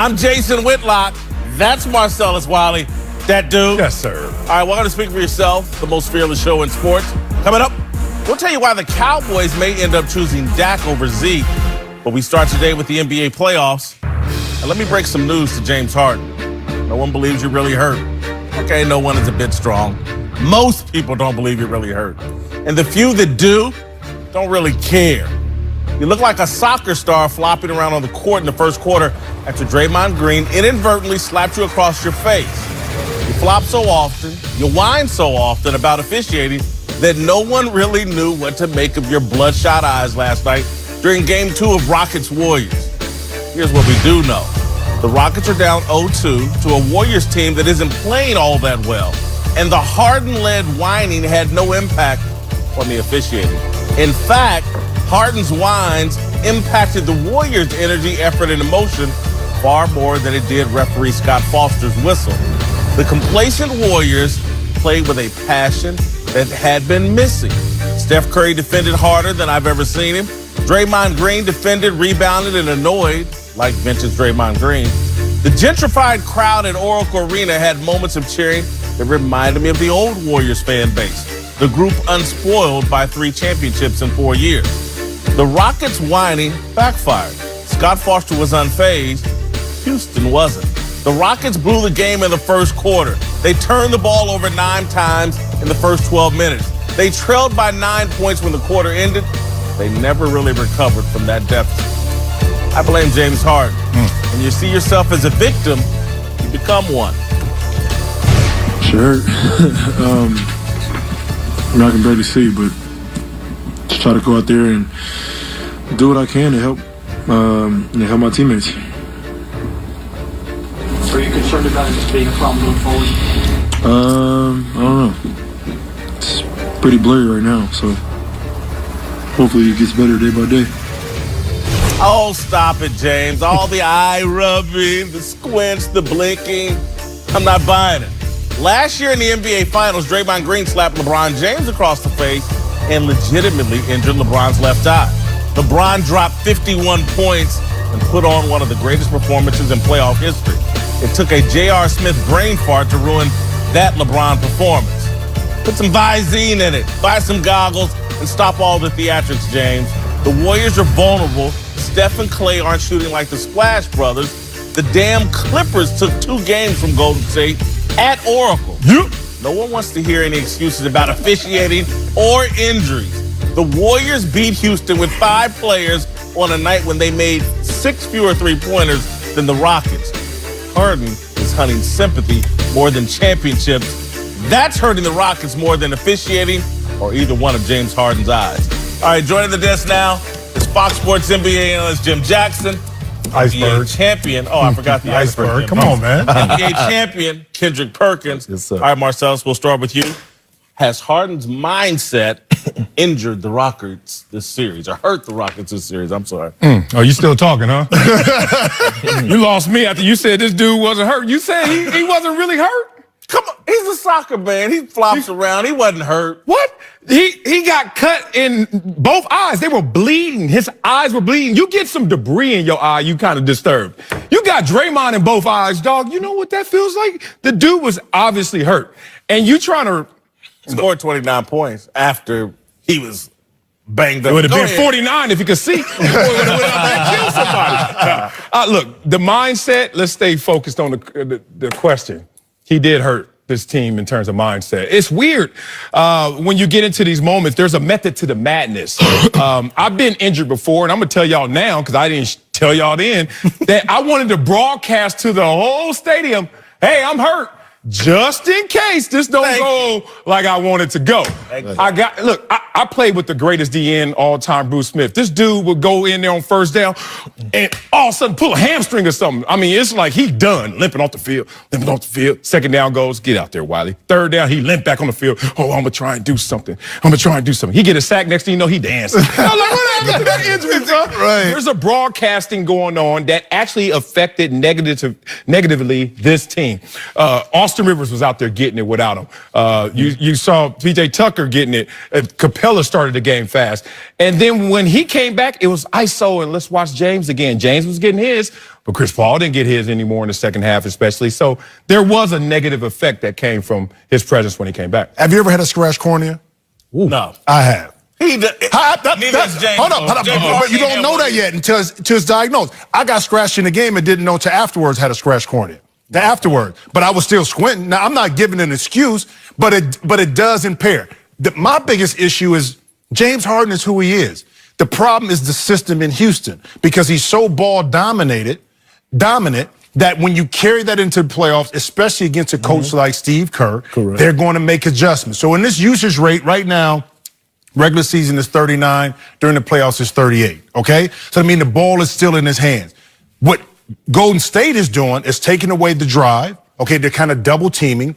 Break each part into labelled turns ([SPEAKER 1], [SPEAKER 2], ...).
[SPEAKER 1] I'm Jason Whitlock. That's Marcellus Wiley. That dude.
[SPEAKER 2] Yes, sir.
[SPEAKER 1] All right, welcome to Speak For Yourself, the most fearless show in sports. Coming up, we'll tell you why the Cowboys may end up choosing Dak over Zeke. But we start today with the NBA playoffs. And let me break some news to James Harden. No one believes you're really hurt. Okay, no one is a bit strong. Most people don't believe you're really hurt. And the few that do don't really care. You look like a soccer star flopping around on the court in the first quarter after Draymond Green inadvertently slapped you across your face. You flop so often, you whine so often about officiating that no one really knew what to make of your bloodshot eyes last night during Game 2 of Rockets-Warriors. Here's what we do know. The Rockets are down 0-2 to a Warriors team that isn't playing all that well. And the Harden-led whining had no impact on the officiating. In fact, Harden's whines impacted the Warriors' energy, effort, and emotion far more than it did referee Scott Foster's whistle. The complacent Warriors played with a passion that had been missing. Steph Curry defended harder than I've ever seen him. Draymond Green defended, rebounded, and annoyed, like vintage Draymond Green. The gentrified crowd at Oracle Arena had moments of cheering that reminded me of the old Warriors fan base, the group unspoiled by 3 championships in 4 years. The Rockets' whining backfired. Scott Foster was unfazed. Houston wasn't. The Rockets blew the game in the first quarter. They turned the ball over 9 times in the first 12 minutes. They trailed by 9 points when the quarter ended. They never really recovered from that deficit. I blame James Harden. When you see yourself as a victim, you become one.
[SPEAKER 3] Sure. I can barely see, but just try to go out there and do what I can to help my teammates.
[SPEAKER 4] Are you concerned about it just being a problem going forward?
[SPEAKER 3] I don't know. It's pretty blurry right now, so hopefully it gets better day by day.
[SPEAKER 1] Oh, stop it, James. All the eye rubbing, the squints, the blinking. I'm not buying it. Last year in the NBA Finals, Draymond Green slapped LeBron James across the face and legitimately injured LeBron's left eye. LeBron dropped 51 points and put on one of the greatest performances in playoff history. It took a J.R. Smith brain fart to ruin that LeBron performance. Put some Visine in it, buy some goggles, and stop all the theatrics, James. The Warriors are vulnerable. Steph and Clay aren't shooting like the Splash Brothers. The damn Clippers took 2 games from Golden State at Oracle. No one wants to hear any excuses about officiating or injuries. The Warriors beat Houston with 5 players on a night when they made 6 fewer 3-pointers than the Rockets. Harden is hunting sympathy more than championships. That's hurting the Rockets more than officiating or either one of James Harden's eyes. All right, joining the desk now is Fox Sports NBA analyst Jim Jackson.
[SPEAKER 2] Iceberg.
[SPEAKER 1] NBA champion. Oh, I forgot the iceberg.
[SPEAKER 2] Come on, man.
[SPEAKER 1] NBA champion Kendrick Perkins.
[SPEAKER 2] Yes, sir.
[SPEAKER 1] All right, Marcellus, we'll start with you. Has Harden's mindset injured the Rockets this series, or hurt the Rockets this series? I'm sorry.
[SPEAKER 2] Oh, you still talking, huh? You lost me after you said this dude wasn't hurt. You said he wasn't really hurt?
[SPEAKER 1] Come on, he's a soccer man. He flops around. He wasn't hurt.
[SPEAKER 2] What? He got cut in both eyes. They were bleeding. His eyes were bleeding. You get some debris in your eye, you kind of disturbed. You got Draymond in both eyes, dog. You know what that feels like? The dude was obviously hurt. And you trying to...
[SPEAKER 1] Scored 29 points after he was banged up.
[SPEAKER 2] It would have been 49 if he could see. He would have killed somebody. Look, the mindset, let's stay focused on the question. He did hurt this team in terms of mindset. It's weird when you get into these moments, there's a method to the madness. I've been injured before, and I'm going to tell y'all now, because I didn't tell y'all then, that I wanted to broadcast to the whole stadium, hey, I'm hurt. Just in case this don't go like I want it to go. I played with the greatest DN all time, Bruce Smith. This dude would go in there on first down and all of a sudden pull a hamstring or something. I mean, it's like he done, limping off the field. Second down goes, get out there, Wiley. Third down, he limped back on the field. Oh, I'm gonna try and do something. He get a sack, next thing you know, he dancing. I'm like, what happened to that injury, bro? Right. There's a broadcasting going on that actually affected negatively this team. Also, Austin Rivers was out there getting it without him. You saw P.J. Tucker getting it. Capella started the game fast. And then when he came back, it was ISO and let's watch James again. James was getting his, but Chris Paul didn't get his anymore in the second half especially. So there was a negative effect that came from his presence when he came back.
[SPEAKER 5] Have you ever had a scratch cornea?
[SPEAKER 1] Ooh. No.
[SPEAKER 5] I have.
[SPEAKER 1] Hold
[SPEAKER 5] up. But you don't know that yet until it's diagnosed. I got scratched in the game and didn't know until afterwards had a scratch cornea. Afterward. But I was still squinting. Now, I'm not giving an excuse, but it does impair. My biggest issue is James Harden is who he is. The problem is the system in Houston because he's so ball dominant, that when you carry that into the playoffs, especially against a coach like Steve Kerr, they're going to make adjustments. So in this usage rate right now, regular season is 39, during the playoffs is 38, okay? So I mean the ball is still in his hands. What Golden State is doing is taking away the drive, okay? They're kind of double teaming.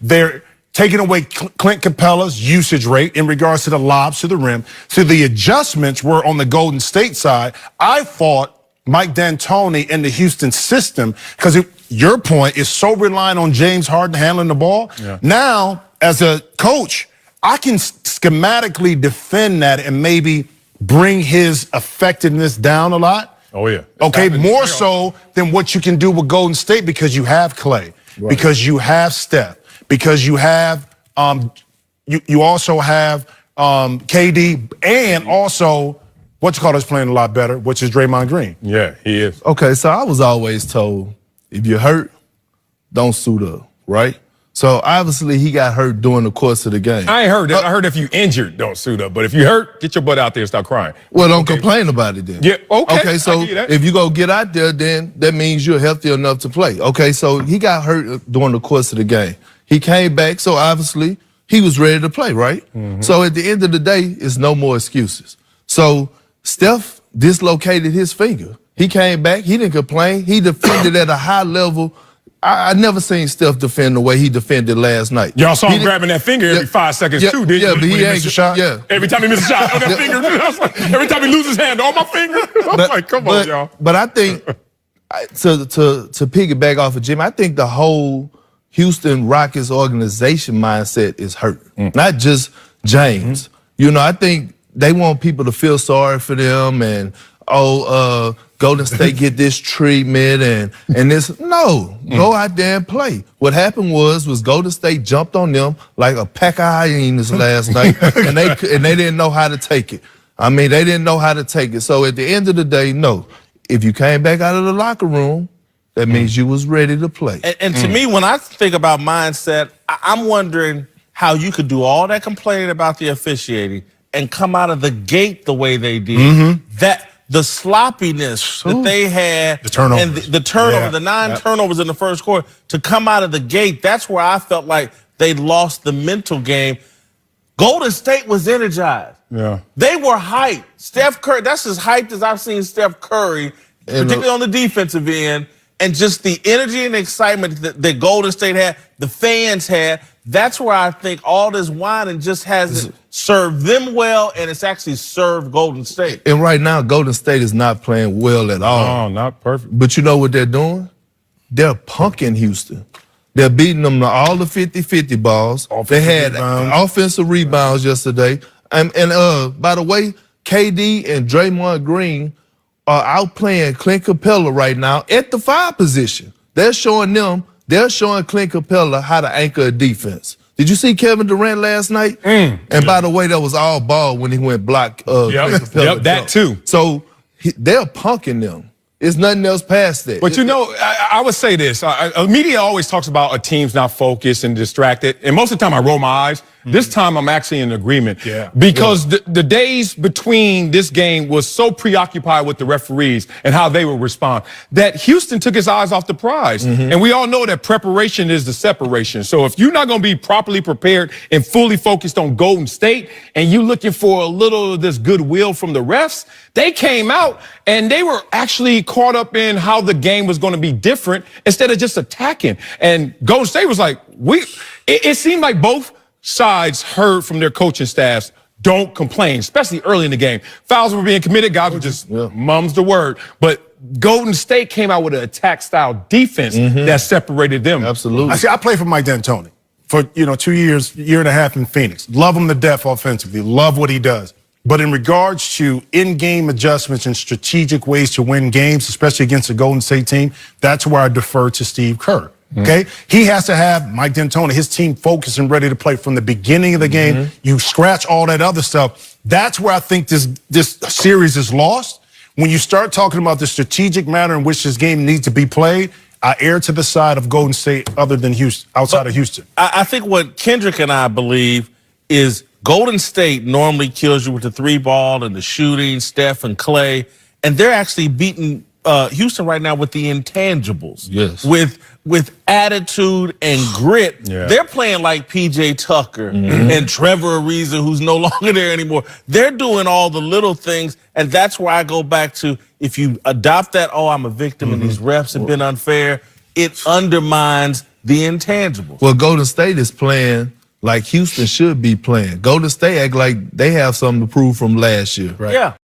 [SPEAKER 5] They're taking away Clint Capella's usage rate in regards to the lobs to the rim. So the adjustments were on the Golden State side. I thought Mike D'Antoni and the Houston system, because your point is so reliant on James Harden handling the ball. Yeah. Now, as a coach, I can schematically defend that and maybe bring his effectiveness down a lot.
[SPEAKER 2] Oh, yeah.
[SPEAKER 5] Okay, more so than what you can do with Golden State because you have Clay, because you have Steph, because you have you also have KD, and also is playing a lot better, which is Draymond Green.
[SPEAKER 2] Yeah, he is.
[SPEAKER 6] Okay, so I was always told if you're hurt, don't suit up, right? So obviously he got hurt during the course of the game.
[SPEAKER 2] I ain't heard that. I heard if you injured, don't suit up. But if you hurt, get your butt out there and start crying.
[SPEAKER 6] Well, don't complain about it then.
[SPEAKER 2] Yeah, okay.
[SPEAKER 6] Okay, so if you go get out there, then that means you're healthy enough to play. Okay, so he got hurt during the course of the game. He came back, so obviously he was ready to play, right? Mm-hmm. So at the end of the day, it's no more excuses. So Steph dislocated his finger. He came back. He didn't complain. He defended at a high level. I never seen Steph defend the way he defended last night.
[SPEAKER 2] Y'all saw him grabbing that finger every 5 seconds too, didn't you?
[SPEAKER 6] Yeah, but he ain't
[SPEAKER 2] a shot.
[SPEAKER 6] Yeah.
[SPEAKER 2] Every time he misses a shot on that finger. Every time he loses his hand on my finger. I'm like, come on, y'all.
[SPEAKER 6] But I think to piggyback off of Jim, I think the whole Houston Rockets organization mindset is hurt. Not just James. You know, I think they want people to feel sorry for them and Golden State get this treatment and this. No, go out there and play. What happened was Golden State jumped on them like a pack of hyenas last night, and they didn't know how to take it. I mean, they didn't know how to take it. So at the end of the day, no. If you came back out of the locker room, that means you was ready to play.
[SPEAKER 1] And to me, when I think about mindset, I'm wondering how you could do all that complaining about the officiating and come out of the gate the way they did. That the sloppiness that they had,
[SPEAKER 5] the turnovers,
[SPEAKER 1] and the turnover, the 9 turnovers in the first quarter, to come out of the gate, that's where I felt like they lost the mental game. Golden State was energized. Yeah, they were hyped. Steph Curry, that's as hyped as I've seen Steph Curry, particularly on the defensive end, and just the energy and excitement that Golden State had, the fans had. That's where I think all this whining just hasn't served them well, and it's actually served Golden State.
[SPEAKER 6] And right now, Golden State is not playing well at all.
[SPEAKER 2] Oh, not perfect.
[SPEAKER 6] But you know what they're doing? They're punking Houston. They're beating them to all the 50-50 balls. They had offensive rebounds yesterday. And by the way, KD and Draymond Green are outplaying Clint Capella right now at the 5 position. They're showing Clint Capella how to anchor a defense. Did you see Kevin Durant last night? And by the way, that was all ball when he went block Clint Capella.
[SPEAKER 2] That too.
[SPEAKER 6] So they're punking them. It's nothing else past that.
[SPEAKER 2] But you know, I would say this. Media always talks about a team's not focused and distracted. And most of the time I roll my eyes. This time I'm actually in agreement. Because the days between this game was so preoccupied with the referees and how they would respond that Houston took his eyes off the prize. And we all know that preparation is the separation. So if you're not going to be properly prepared and fully focused on Golden State and you're looking for a little of this goodwill from the refs, they came out and they were actually caught up in how the game was going to be different instead of just attacking. And Golden State was like, it seemed like both sides heard from their coaching staffs, don't complain, especially early in the game. Fouls were being committed, guys were just mums the word. But Golden State came out with an attack style defense that separated them.
[SPEAKER 6] Absolutely.
[SPEAKER 5] I played for Mike D'Antoni for 2 years, year and a half in Phoenix. Love him to death offensively. Love what he does. But in regards to in-game adjustments and strategic ways to win games, especially against a Golden State team, that's where I defer to Steve Kerr. Okay? He has to have Mike D'Antoni, his team focused and ready to play from the beginning of the game. You scratch all that other stuff. That's where I think this series is lost. When you start talking about the strategic manner in which this game needs to be played, I err to the side of Golden State other than Houston, outside of Houston.
[SPEAKER 1] I think what Kendrick and I believe is Golden State normally kills you with the 3-ball and the shooting, Steph and Clay, and they're actually beating Houston right now with the intangibles.
[SPEAKER 6] Yes.
[SPEAKER 1] With attitude and grit.
[SPEAKER 2] Yeah.
[SPEAKER 1] They're playing like P.J. Tucker and Trevor Ariza, who's no longer there anymore. They're doing all the little things, and that's where I go back to, if you adopt that, I'm a victim and these refs have been unfair, it undermines the intangibles.
[SPEAKER 6] Well, Golden State is playing like Houston should be playing. Golden State act like they have something to prove from last year.
[SPEAKER 1] Yeah.